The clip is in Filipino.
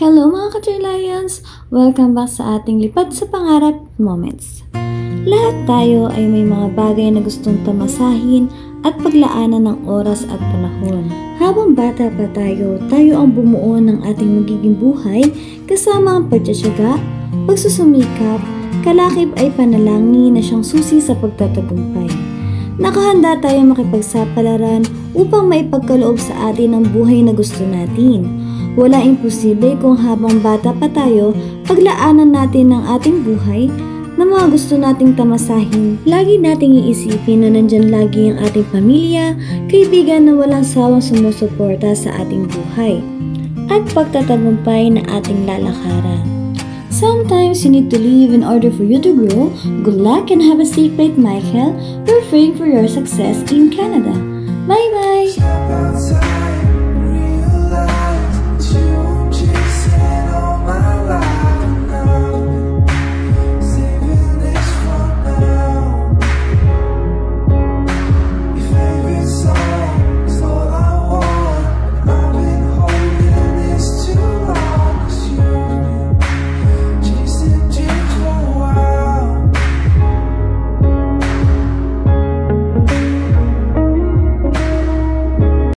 Hello mga ka-Lions! Welcome back sa ating Lipad sa Pangarap Moments. Lahat tayo ay may mga bagay na gustong tamasahin at paglaanan ng oras at panahon. Habang bata pa tayo ang bumuo ng ating magiging buhay kasama ang pagtsatsaga, pagsusumikap, kalakip ay panalangin na siyang susi sa pagtatagumpay. Nakahanda tayong makipagsapalaran upang maipagkaloob sa atin ang buhay na gusto natin. Wala imposible kung habang bata pa tayo, paglaanan natin ng ating buhay na mga gusto nating tamasahin. Lagi nating iisipin na nandyan lagi ang ating pamilya, kaibigan na walang sawang sumusuporta sa ating buhay at pagtatagumpay na ating lalakaran. Sometimes you need to leave in order for you to grow. Good luck and have a safe flight, Michael. We're praying for your success in Canada. Bye-bye!